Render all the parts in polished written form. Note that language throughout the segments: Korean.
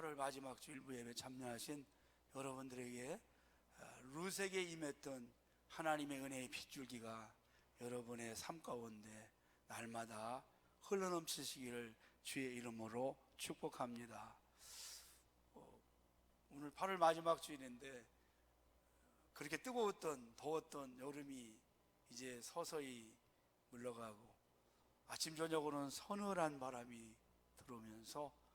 8월 마지막 주일부 예배 참여하신 여러분들에게 룻에게 임했던 하나님의 은혜의 핏줄기가 여러분의 삶 가운데 날마다 흘러넘치시기를 주의 이름으로 축복합니다. 오늘 8월 마지막 주일인데 그렇게 뜨거웠던 더웠던 여름이 이제 서서히 물러가고 아침 저녁으로는 서늘한 바람이 들어오면서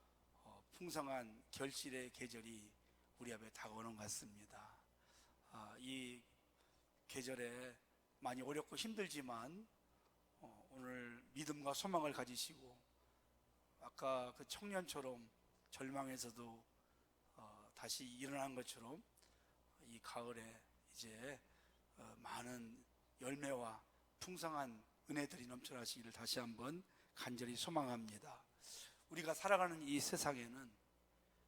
풍성한 결실의 계절이 우리 앞에 다가오는 것 같습니다. 이 계절에 많이 어렵고 힘들지만 오늘 믿음과 소망을 가지시고 아까 그 청년처럼 절망에서도 다시 일어난 것처럼 이 가을에 이제 많은 열매와 풍성한 은혜들이 넘쳐나시기를 다시 한번 간절히 소망합니다. 우리가 살아가는 이 세상에는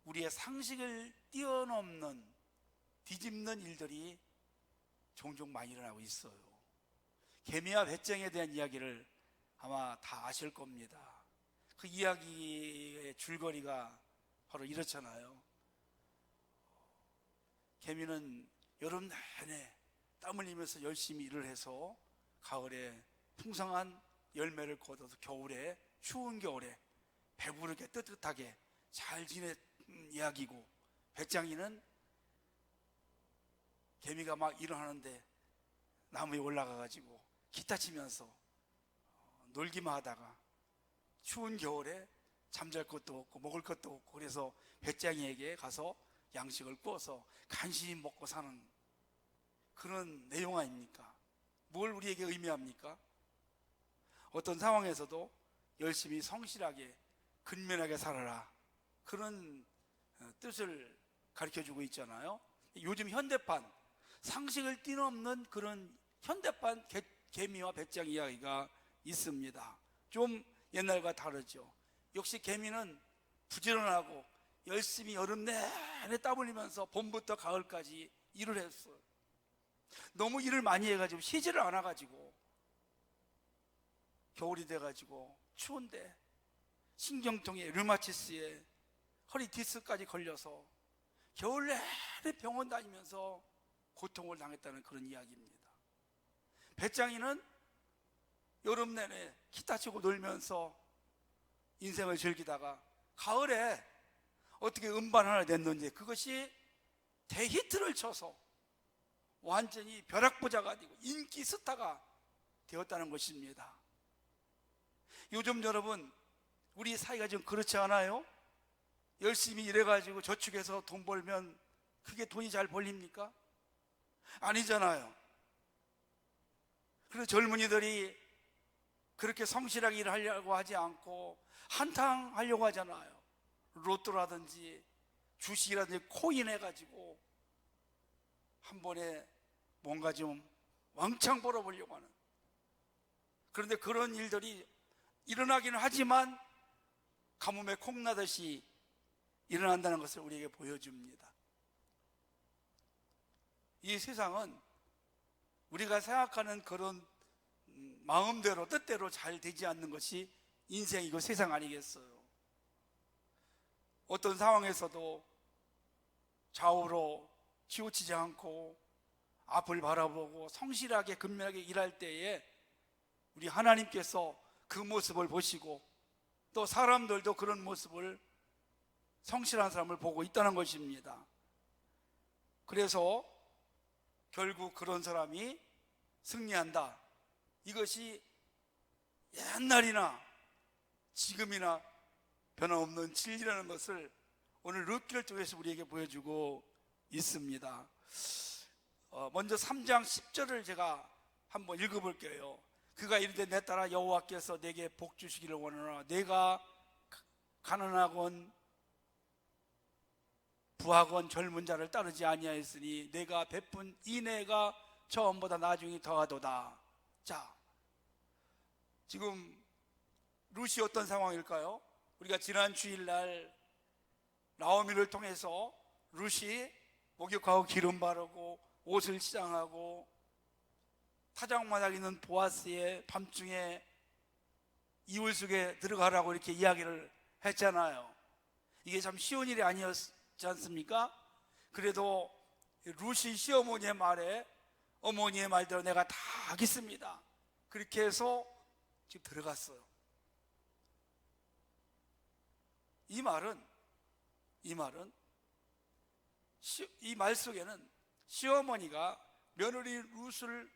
우리의 상식을 뛰어넘는 뒤집는 일들이 종종 많이 일어나고 있어요. 개미와 배짱에 대한 이야기를 아마 다 아실 겁니다. 그 이야기의 줄거리가 바로 이렇잖아요. 개미는 여름 내내 땀 흘리면서 열심히 일을 해서 가을에 풍성한 열매를 거둬서 겨울에, 추운 겨울에 배부르게 뜨뜻하게 잘 지낸 이야기고, 배짱이는 개미가 막 일을 하는데 나무에 올라가가지고 기타 치면서 놀기만 하다가 추운 겨울에 잠잘 것도 없고 먹을 것도 없고 그래서 배짱이에게 가서 양식을 구워서 간신히 먹고 사는 그런 내용 아닙니까? 뭘 우리에게 의미합니까? 어떤 상황에서도 열심히 성실하게 근면하게 살아라, 그런 뜻을 가르쳐주고 있잖아요. 요즘 현대판 상식을 뛰어넘는 그런 현대판 개미와 배짱 이야기가 있습니다. 좀 옛날과 다르죠. 역시 개미는 부지런하고 열심히 여름 내내 땀 흘리면서 봄부터 가을까지 일을 했어요. 너무 일을 많이 해가지고 쉬지를 않아가지고 겨울이 돼가지고 추운데 신경통에 류마티스에 허리 디스까지 걸려서 겨울 내내 병원 다니면서 고통을 당했다는 그런 이야기입니다. 배짱이는 여름 내내 기타 치고 놀면서 인생을 즐기다가 가을에 어떻게 음반 하나 냈는지 그것이 대히트를 쳐서 완전히 벼락부자가 되고 인기 스타가 되었다는 것입니다. 요즘 여러분 우리 사이가 좀 그렇지 않아요? 열심히 일해가지고 저축해서 돈 벌면 그게 돈이 잘 벌립니까? 아니잖아요. 그래서 젊은이들이 그렇게 성실하게 일하려고 하지 않고 한탕 하려고 하잖아요. 로또라든지 주식이라든지 코인 해가지고 한 번에 뭔가 좀 왕창 벌어보려고 하는, 그런데 그런 일들이 일어나기는 하지만 가뭄에 콩나듯이 일어난다는 것을 우리에게 보여줍니다. 이 세상은 우리가 생각하는 그런 마음대로 뜻대로 잘 되지 않는 것이 인생이고 세상 아니겠어요? 어떤 상황에서도 좌우로 치우치지 않고 앞을 바라보고 성실하게 근면하게 일할 때에 우리 하나님께서 그 모습을 보시고 또 사람들도 그런 모습을, 성실한 사람을 보고 있다는 것입니다. 그래서 결국 그런 사람이 승리한다, 이것이 옛날이나 지금이나 변함없는 진리라는 것을 오늘 룻기를 통해서 우리에게 보여주고 있습니다. 먼저 3장 10절을 제가 한번 읽어볼게요. 그가 이르되 내 딸아 여호와께서 내게 복 주시기를 원하노라. 내가 가난하건 부하건 젊은 자를 따르지 아니하였으니 내가 베푼 인애가 처음보다 나중에 더하도다. 자, 지금 룻이 어떤 상황일까요? 우리가 지난 주일날 나오미를 통해서 룻이 목욕하고 기름 바르고 옷을 시장하고 타작마당 있는 보아스의 밤중에 이불 속에 들어가라고 이렇게 이야기를 했잖아요. 이게 참 쉬운 일이 아니었지 않습니까? 그래도 루시 시어머니의 말에 어머니의 말대로 내가 다 하겠습니다. 그렇게 해서 지금 들어갔어요. 이 말 속에는 시어머니가 며느리 룻을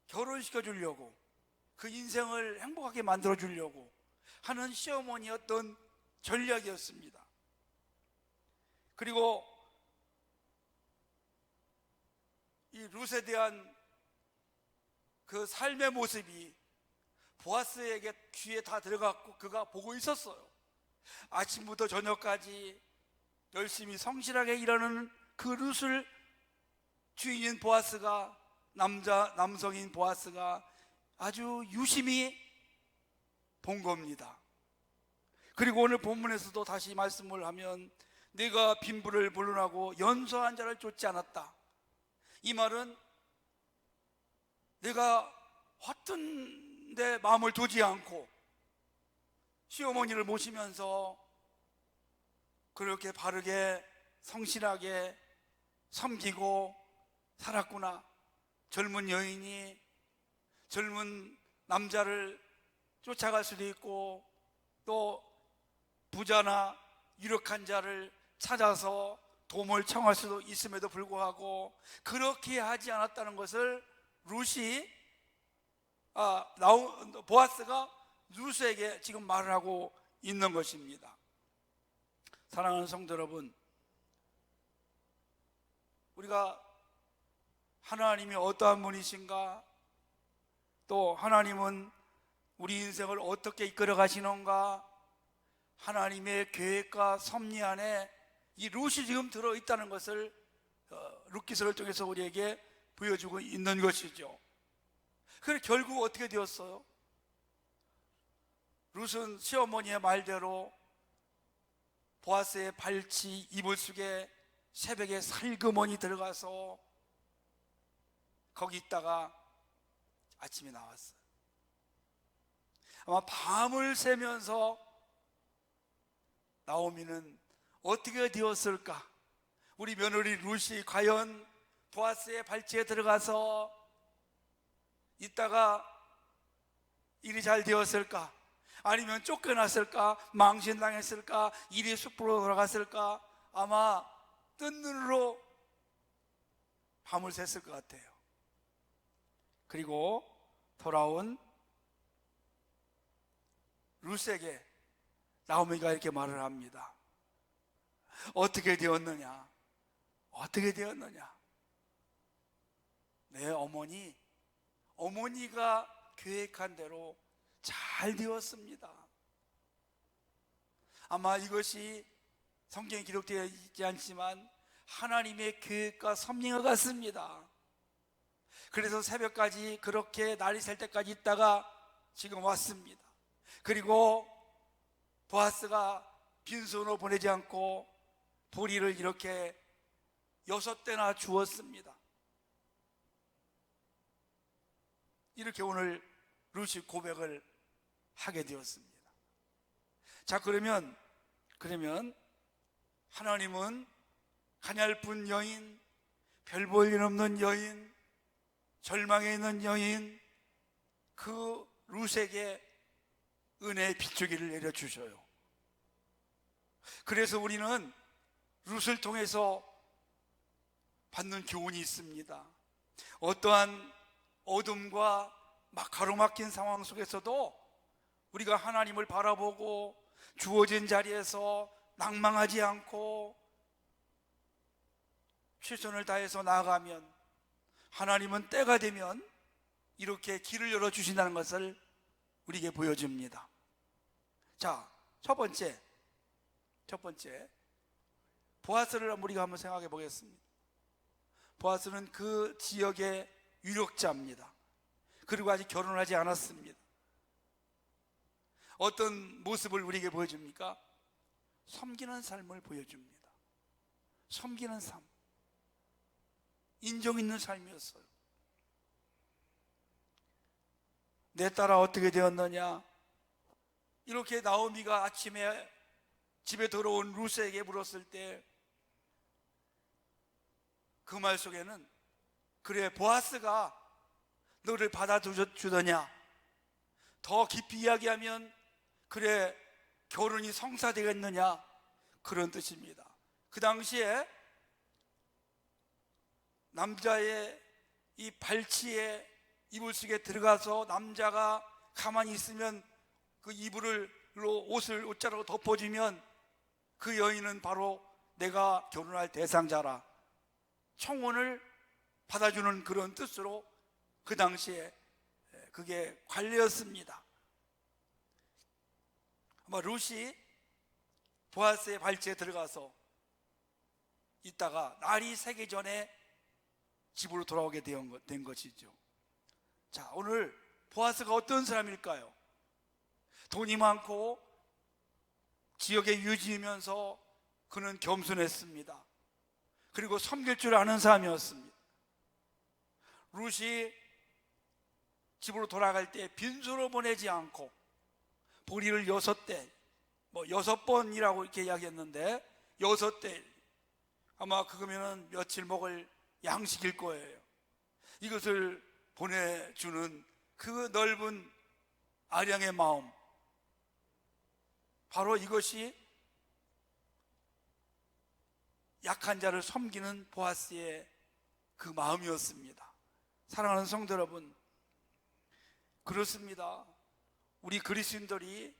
결혼시켜 주려고, 그 인생을 행복하게 만들어 주려고 하는 시어머니의 어떤 전략이었습니다. 그리고 이 룻에 대한 그 삶의 모습이 보아스에게 귀에 다 들어갔고 그가 보고 있었어요. 아침부터 저녁까지 열심히 성실하게 일하는 그 룻을 주인인 보아스가, 남성인 보아스가 아주 유심히 본 겁니다. 그리고 오늘 본문에서도 다시 말씀을 하면 내가 빈부를 불론하고 연소한 자를 쫓지 않았다. 이 말은 내가 헛된 데 마음을 두지 않고 시어머니를 모시면서 그렇게 바르게 성실하게 섬기고 살았구나. 젊은 여인이 젊은 남자를 쫓아갈 수도 있고 또 부자나 유력한 자를 찾아서 도움을 청할 수도 있음에도 불구하고 그렇게 하지 않았다는 것을 보아스가 룻에게 지금 말을 하고 있는 것입니다. 사랑하는 성도 여러분, 우리가 하나님이 어떠한 분이신가, 또 하나님은 우리 인생을 어떻게 이끌어 가시는가, 하나님의 계획과 섭리 안에 이 룻이 지금 들어있다는 것을 룻기서를 통해서 우리에게 보여주고 있는 것이죠. 그래서 결국 어떻게 되었어요? 룻은 시어머니의 말대로 보아스의 발치 이불 속에 새벽에 살그머니 들어가서 거기 있다가 아침에 나왔어요. 아마 밤을 새면서 나오미는 어떻게 되었을까? 우리 며느리 룻이 과연 보아스의 발치에 들어가서 있다가 일이 잘 되었을까? 아니면 쫓겨났을까? 망신당했을까? 일이 숲으로 돌아갔을까? 아마 뜬 눈으로 밤을 샜을 것 같아요. 그리고 돌아온 룻에게 나오미가 이렇게 말을 합니다. 어떻게 되었느냐? 어떻게 되었느냐? 내 어머니가 계획한 대로 잘 되었습니다. 아마 이것이 성경에 기록되어 있지 않지만 하나님의 계획과 섭리와 같습니다. 그래서 새벽까지 그렇게 날이 셀 때까지 있다가 지금 왔습니다. 그리고 보아스가 빈손으로 보내지 않고 보리를 이렇게 6대나 주었습니다. 이렇게 오늘 룻이 고백을 하게 되었습니다. 자, 그러면 하나님은 가냘픈 여인, 별 볼 일 없는 여인, 절망에 있는 여인, 그 룻에게 은혜의 빗줄기를 내려주셔요. 그래서 우리는 룻을 통해서 받는 교훈이 있습니다. 어떠한 어둠과 가로막힌 상황 속에서도 우리가 하나님을 바라보고 주어진 자리에서 낭망하지 않고 최선을 다해서 나아가면 하나님은 때가 되면 이렇게 길을 열어주신다는 것을 우리에게 보여줍니다. 자, 첫 번째 보아스를 우리가 한번 생각해 보겠습니다. 보아스는 그 지역의 유력자입니다. 그리고 아직 결혼을 하지 않았습니다. 어떤 모습을 우리에게 보여줍니까? 섬기는 삶을 보여줍니다. 섬기는 삶, 인정 있는 삶이었어요. 내 딸아 어떻게 되었느냐? 이렇게 나오미가 아침에 집에 들어온 루스에게 물었을 때 그 말 속에는 그래 보아스가 너를 받아주더냐, 더 깊이 이야기하면 그래 결혼이 성사되겠느냐, 그런 뜻입니다. 그 당시에 남자의 이 발치에 이불 속에 들어가서 남자가 가만히 있으면 그 이불로 옷자락으로 덮어주면 그 여인은 바로 내가 결혼할 대상자라, 청혼을 받아주는 그런 뜻으로 그 당시에 그게 관례였습니다. 아마 룻이 보아스의 발치에 들어가서 있다가 날이 새기 전에 집으로 돌아오게 된 것이죠. 자, 오늘 보아스가 어떤 사람일까요? 돈이 많고 지역에 유지이면서 그는 겸손했습니다. 그리고 섬길 줄 아는 사람이었습니다. 룻이 집으로 돌아갈 때 빈소로 보내지 않고 보리를 6대, 6번이라고 이렇게 이야기했는데 6대, 아마 그거면은 며칠 먹을 양식일 거예요. 이것을 보내주는 그 넓은 아량의 마음, 바로 이것이 약한 자를 섬기는 보아스의 그 마음이었습니다. 사랑하는 성도 여러분, 그렇습니다. 우리 그리스도인들이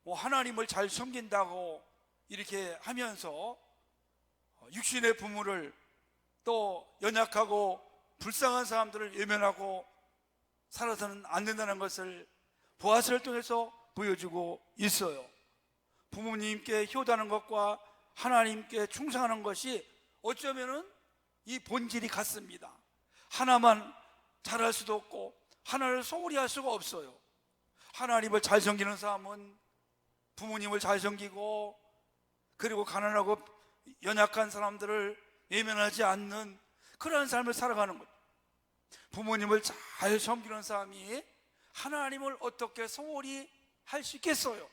하나님을 잘 섬긴다고 이렇게 하면서 육신의 부모를, 또 연약하고 불쌍한 사람들을 외면하고 살아서는 안 된다는 것을 보아스를 통해서 보여주고 있어요. 부모님께 효도하는 것과 하나님께 충성하는 것이 어쩌면은 이 본질이 같습니다. 하나만 잘할 수도 없고 하나를 소홀히 할 수가 없어요. 하나님을 잘 섬기는 사람은 부모님을 잘 섬기고, 그리고 가난하고 연약한 사람들을 외면하지 않는 그러한 삶을 살아가는 것. 부모님을 잘 섬기는 사람이 하나님을 어떻게 소홀히 할 수 있겠어요?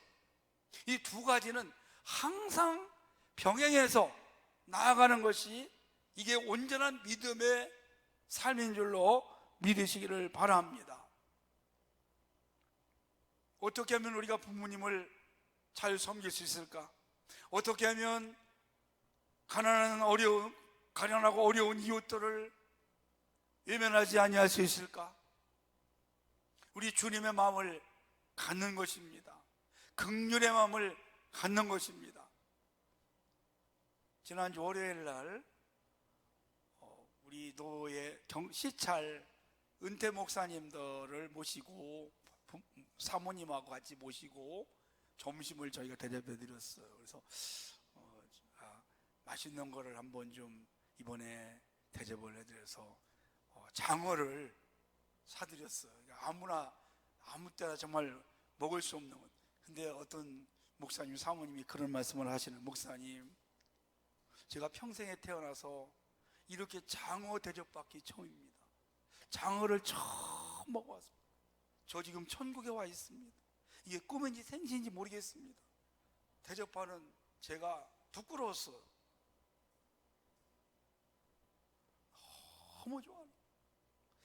이 두 가지는 항상 병행해서 나아가는 것이 이게 온전한 믿음의 삶인 줄로 믿으시기를 바랍니다. 어떻게 하면 우리가 부모님을 잘 섬길 수 있을까? 어떻게 하면 가난하고 어려운 이웃들을 외면하지 아니할 수 있을까? 우리 주님의 마음을 갖는 것입니다. 긍휼의 마음을 갖는 것입니다. 지난주 월요일 날 우리 노예 시찰 은퇴 목사님들을 모시고 사모님하고 같이 모시고 점심을 저희가 대접해 드렸어요. 그래서 맛있는 거를 한번 좀 이번에 대접을 해드려서 장어를 사드렸어요. 아무 때나 정말 먹을 수 없는 것. 근데 어떤 목사님, 사모님이 그런 말씀을 하시는, 목사님, 제가 평생에 태어나서 이렇게 장어 대접받기 처음입니다. 장어를 처음 먹어봤습니다. 저 지금 천국에 와 있습니다. 이게 꿈인지 생신인지 모르겠습니다. 대접하는 제가 부끄러웠어요. 너무 좋아요.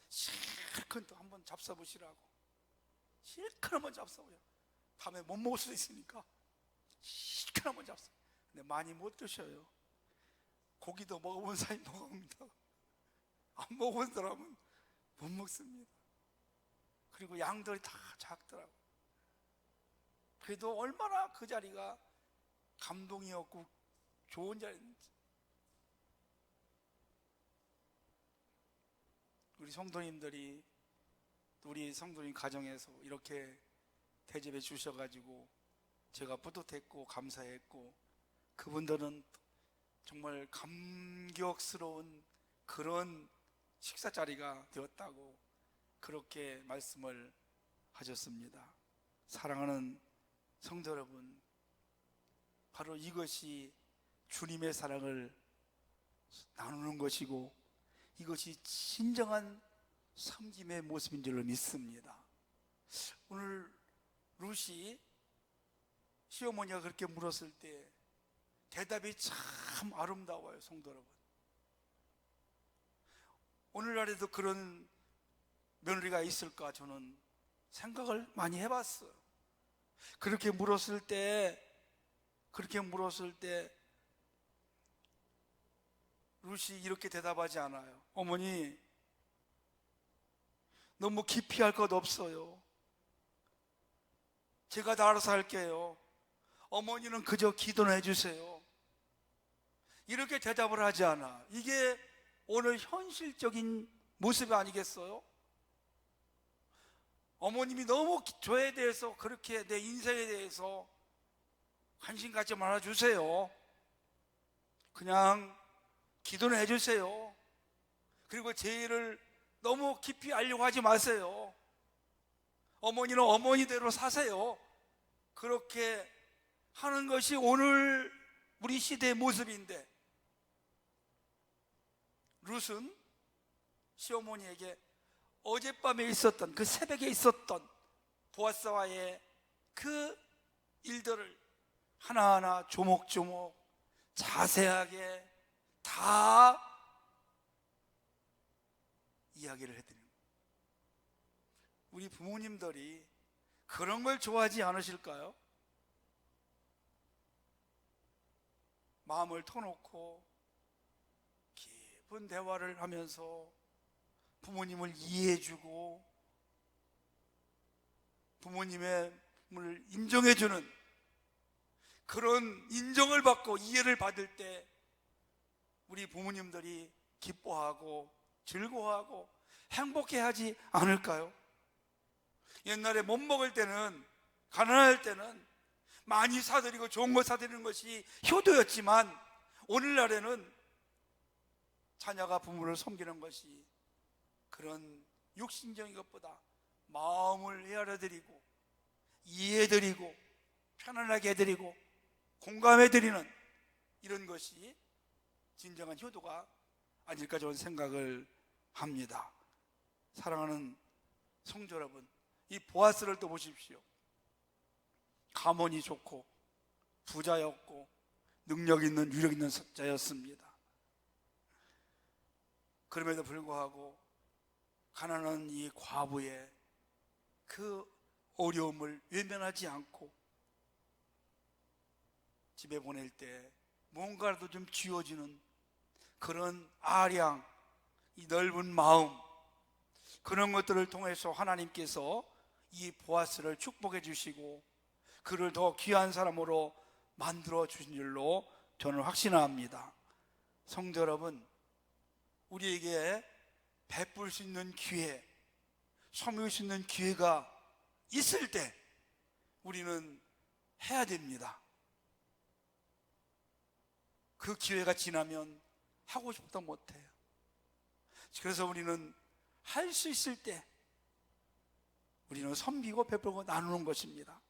실컷 또 한번 잡숴보시라고. 실컷 한번 잡숴보요. 다음에 못 먹을 수도 있으니까 실컷 한번 잡숴. 근데 많이 못 드셔요. 고기도 먹어본 사람이 먹습니다. 안 먹어본 사람은 못 먹습니다. 그리고 양들이 다 작더라고. 그래도 얼마나 그 자리가 감동이었고 좋은 자리인지. 우리 성도님들이, 우리 성도님 가정에서 이렇게 대접해 주셔가지고 제가 뿌듯했고 감사했고, 그분들은 정말 감격스러운 그런 식사 자리가 되었다고 그렇게 말씀을 하셨습니다. 사랑하는 성도 여러분, 바로 이것이 주님의 사랑을 나누는 것이고 이것이 진정한 섬김의 모습인 줄로 믿습니다. 오늘 룻이 시어머니가 그렇게 물었을 때 대답이 참 아름다워요, 성도 여러분. 오늘날에도 그런 며느리가 있을까 저는 생각을 많이 해봤어요. 그렇게 물었을 때 룻이 이렇게 대답하지 않아요. 어머니, 너무 깊이 할 것 없어요. 제가 다 알아서 할게요. 어머니는 그저 기도는 해주세요. 이렇게 대답을 하지 않아. 이게 오늘 현실적인 모습이 아니겠어요? 어머님이 너무 저에 대해서 그렇게 내 인생에 대해서 관심 갖지 말아주세요. 그냥 기도는 해주세요. 그리고 제 일을 너무 깊이 알려고 하지 마세요. 어머니는 어머니대로 사세요. 그렇게 하는 것이 오늘 우리 시대의 모습인데, 룻은 시어머니에게 어젯밤에 있었던, 그 새벽에 있었던 보아스와의 그 일들을 하나하나 조목조목 자세하게 다 이야기를 해드립니다. 우리 부모님들이 그런 걸 좋아하지 않으실까요? 마음을 터놓고 깊은 대화를 하면서 부모님을 이해해주고 부모님을 인정해주는, 그런 인정을 받고 이해를 받을 때 우리 부모님들이 기뻐하고 즐거워하고 행복해하지 않을까요? 옛날에 못 먹을 때는, 가난할 때는 많이 사드리고 좋은 거 사드리는 것이 효도였지만, 오늘날에는 자녀가 부모를 섬기는 것이 그런 육신적인 것보다 마음을 헤아려드리고 이해해드리고 편안하게 해드리고 공감해드리는 이런 것이 진정한 효도가 아닐까 저는 생각을 합니다. 사랑하는 성도 여러분, 이 보아스를 또 보십시오. 가문이 좋고 부자였고 능력 있는, 유력 있는 자였습니다. 그럼에도 불구하고 가난한 이 과부의 그 어려움을 외면하지 않고 집에 보낼 때 뭔가라도 좀 쥐어주는 그런 아량, 이 넓은 마음, 그런 것들을 통해서 하나님께서 이 보아스를 축복해 주시고 그를 더 귀한 사람으로 만들어 주신 줄로 저는 확신합니다. 성도 여러분, 우리에게 베풀 수 있는 기회, 섬길 수 있는 기회가 있을 때 우리는 해야 됩니다. 그 기회가 지나면 하고 싶어도 못해요. 그래서 우리는 할 수 있을 때 우리는 섬기고 베풀고 나누는 것입니다.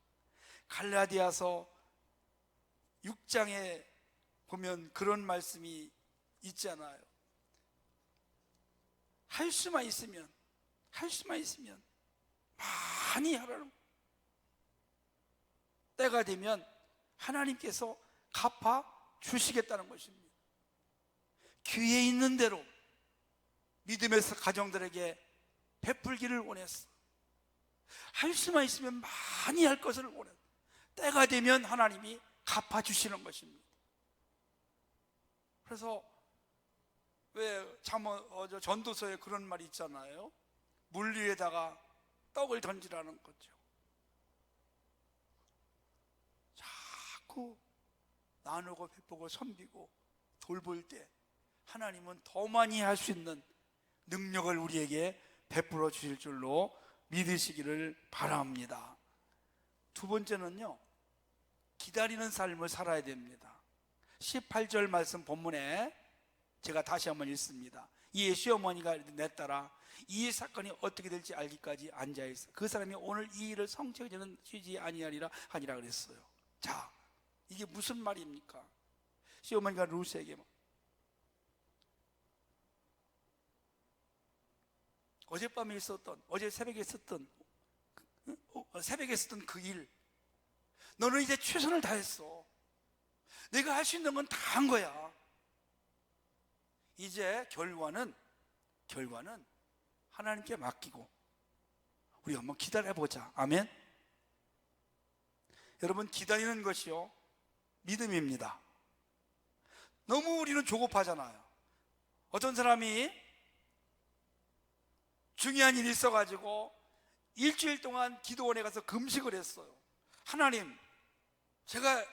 갈라디아서 6장에 보면 그런 말씀이 있잖아요. 할 수만 있으면 많이 하라는, 때가 되면 하나님께서 갚아 주시겠다는 것입니다. 기회 있는 대로 믿음에서 가정들에게 베풀기를 원했어. 할 수만 있으면 많이 할 것을 원했어. 때가 되면 하나님이 갚아 주시는 것입니다. 그래서 왜 전도서에 그런 말이 있잖아요. 물 위에다가 떡을 던지라는 거죠. 자꾸 나누고 베푸고 섬기고 돌볼 때 하나님은 더 많이 할 수 있는 능력을 우리에게 베풀어 주실 줄로 믿으시기를 바랍니다. 두 번째는요, 기다리는 삶을 살아야 됩니다. 18절 말씀 본문에 제가 다시 한번 읽습니다. 이에 시어머니가 냈따라 이 사건이 어떻게 될지 알기까지 앉아있어 그 사람이 오늘 이 일을 성취하기는 쉬지 아니하리라 하니라 그랬어요. 자, 이게 무슨 말입니까? 시어머니가 룻에게 어젯밤에 있었던, 어제 새벽에 있었던 그 일, 너는 이제 최선을 다했어. 내가 할 수 있는 건 다 한 거야. 이제 결과는 하나님께 맡기고 우리가 한번 기다려보자. 아멘. 여러분, 기다리는 것이요 믿음입니다. 너무 우리는 조급하잖아요. 어떤 사람이 중요한 일이 있어가지고 일주일 동안 기도원에 가서 금식을 했어요. 하나님, 제가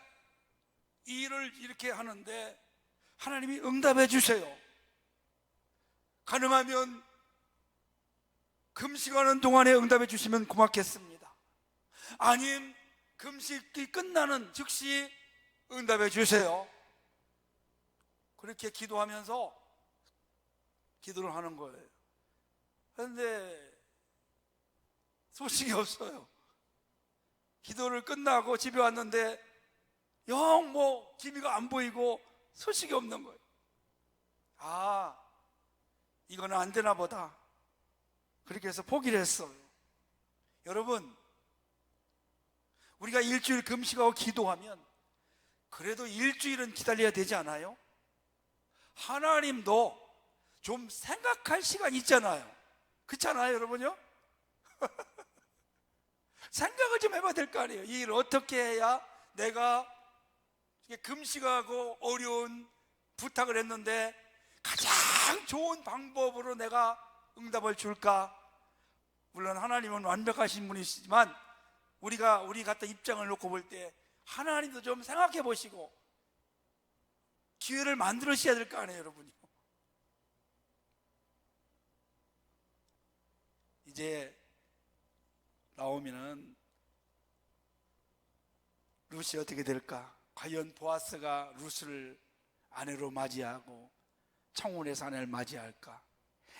이 일을 이렇게 하는데 하나님이 응답해 주세요. 가능하면 금식하는 동안에 응답해 주시면 고맙겠습니다. 아님 금식이 끝나는 즉시 응답해 주세요. 그렇게 기도하면서 기도를 하는 거예요. 그런데 소식이 없어요. 기도를 끝나고 집에 왔는데 영 기미가 안 보이고 소식이 없는 거예요. 아, 이거는 안 되나 보다. 그렇게 해서 포기를 했어요. 여러분, 우리가 일주일 금식하고 기도하면 그래도 일주일은 기다려야 되지 않아요? 하나님도 좀 생각할 시간이 있잖아요. 그렇잖아요, 여러분요? 생각을 좀 해봐야 될 거 아니에요. 이 일을 어떻게 해야 내가 금식하고 어려운 부탁을 했는데 가장 좋은 방법으로 내가 응답을 줄까? 물론 하나님은 완벽하신 분이시지만 우리 같은 입장을 놓고 볼 때 하나님도 좀 생각해 보시고 기회를 만들으셔야 될 거 아니에요, 여러분요. 이제 나오면은 룻이 어떻게 될까? 과연 보아스가 룻을 아내로 맞이하고 청혼해서 아내를 맞이할까?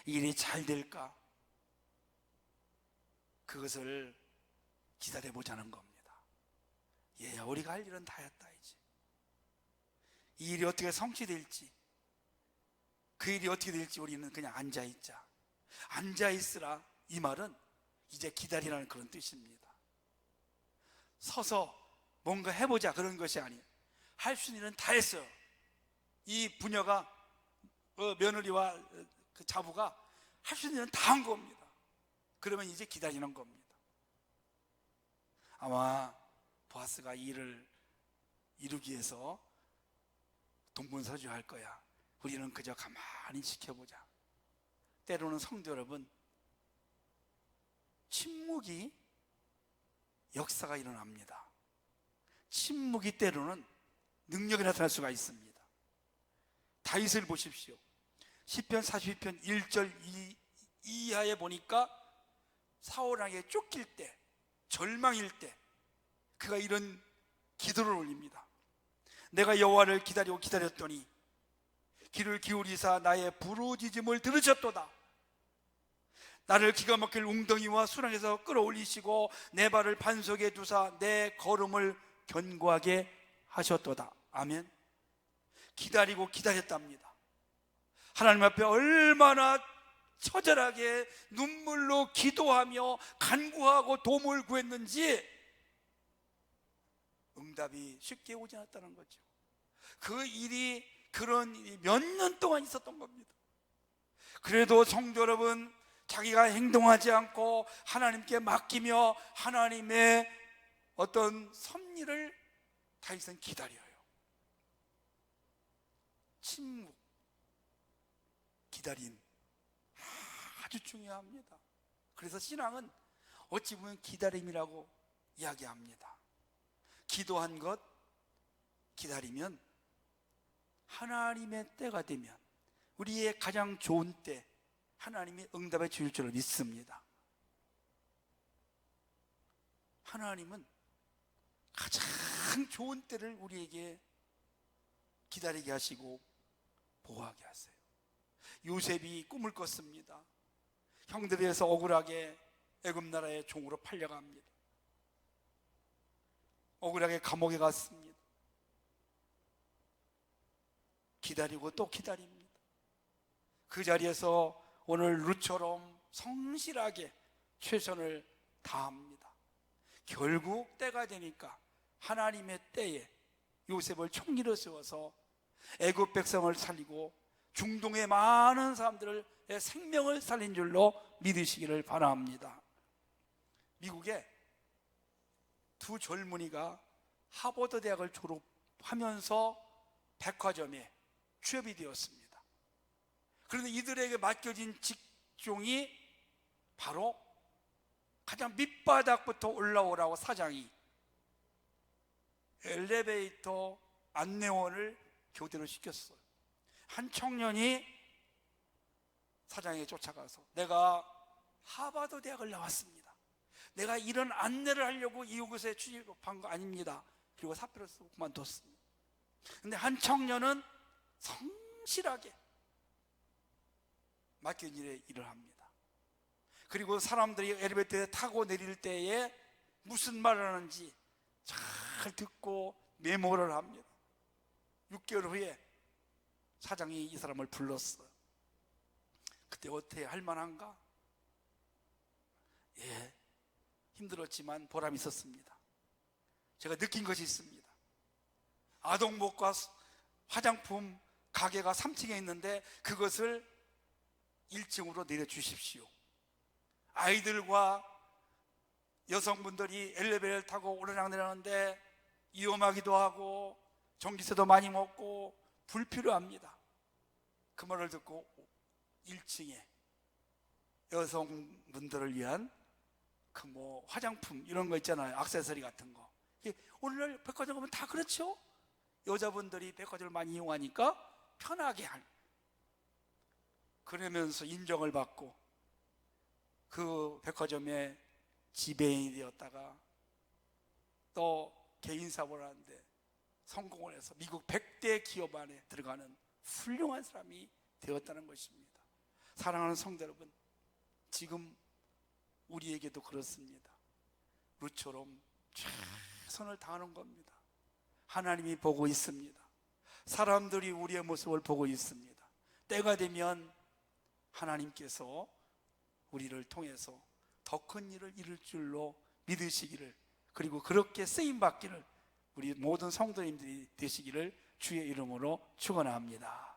일이 잘 될까? 그것을 기다려보자는 겁니다. 얘야, 우리가 할 일은 다 했다 이제. 이 일이 어떻게 성취될지, 그 일이 어떻게 될지 우리는 그냥 앉아있자. 앉아있으라, 이 말은 이제 기다리라는 그런 뜻입니다. 서서 뭔가 해보자 그런 것이 아니에요. 할 수 있는 일은 다 했어요. 이 부녀가 며느리와 그 자부가 할 수 있는 일은 다 한 겁니다. 그러면 이제 기다리는 겁니다. 아마 보아스가 이 일을 이루기 위해서 동분서주할 거야. 우리는 그저 가만히 지켜보자. 때로는 성도 여러분, 침묵이 역사가 일어납니다. 침묵이 때로는 능력이 나타날 수가 있습니다. 다윗을 보십시오. 시편 42편 1절 이하에 보니까 사울에게 쫓길 때, 절망일 때 그가 이런 기도를 올립니다. 내가 여호와를 기다리고 기다렸더니 귀를 기울이사 나의 부르짖음을 들으셨도다. 나를 기가 막힐 웅덩이와 수렁에서 끌어올리시고 내 발을 반석에 두사 내 걸음을 견고하게 하셨도다. 아멘. 기다리고 기다렸답니다. 하나님 앞에 얼마나 처절하게 눈물로 기도하며 간구하고 도움을 구했는지 응답이 쉽게 오지 않았다는 거죠. 그 일이 그런 일이 몇 년 동안 있었던 겁니다. 그래도 성도 여러분, 자기가 행동하지 않고 하나님께 맡기며 하나님의 어떤 섭리를 다윗은 기다려요. 침묵, 기다림 아주 중요합니다. 그래서 신앙은 어찌 보면 기다림이라고 이야기합니다. 기도한 것, 기다리면 하나님의 때가 되면 우리의 가장 좋은 때 하나님이 응답해 주실 줄 믿습니다. 하나님은 가장 좋은 때를 우리에게 기다리게 하시고 보호하게 하세요. 요셉이 꿈을 꿨습니다. 형들에서 억울하게 애굽 나라의 종으로 팔려갑니다. 억울하게 감옥에 갔습니다. 기다리고 또 기다립니다. 그 자리에서 오늘 룻처럼 성실하게 최선을 다합니다. 결국 때가 되니까 하나님의 때에 요셉을 총리로 세워서 애굽 백성을 살리고 중동의 많은 사람들의 생명을 살린 줄로 믿으시기를 바랍니다. 미국에 두 젊은이가 하버드 대학을 졸업하면서 백화점에 취업이 되었습니다. 그런데 이들에게 맡겨진 직종이 바로 가장 밑바닥부터 올라오라고 사장이 엘리베이터 안내원을 교대로 시켰어요. 한 청년이 사장에게 쫓아가서 내가 하버드 대학을 나왔습니다. 내가 이런 안내를 하려고 이곳에 취업한 거 아닙니다. 그리고 사표를 쓰고 그만뒀습니다. 근데 한 청년은 성실하게 맡긴 일에 일을 합니다. 그리고 사람들이 엘리베이터에 타고 내릴 때에 무슨 말을 하는지 잘 듣고 메모를 합니다. 6개월 후에 사장이 이 사람을 불렀어요. 그때 어떻게 할 만한가? 예, 힘들었지만 보람이 있었습니다. 제가 느낀 것이 있습니다. 아동복과 화장품 가게가 3층에 있는데 그것을 1층으로 내려주십시오. 아이들과 여성분들이 엘리베이터를 타고 오르락내리하는데 위험하기도 하고 전기세도 많이 먹고 불필요합니다. 그 말을 듣고 1층에 여성분들을 위한 그 뭐 화장품 이런 거 있잖아요. 액세서리 같은 거. 오늘날 백화점 가면 다 그렇죠. 여자분들이 백화점을 많이 이용하니까 편하게 할. 그러면서 인정을 받고 그 백화점의 지배인이 되었다가 또 개인 사업을 하는데 성공을 해서 미국 100대 기업 안에 들어가는 훌륭한 사람이 되었다는 것입니다. 사랑하는 성도 여러분, 지금 우리에게도 그렇습니다. 룻처럼 최선을 다하는 겁니다. 하나님이 보고 있습니다. 사람들이 우리의 모습을 보고 있습니다. 때가 되면 하나님께서 우리를 통해서 더 큰 일을 이룰 줄로 믿으시기를, 그리고 그렇게 쓰임받기를 우리 모든 성도님들이 되시기를 주의 이름으로 축원합니다.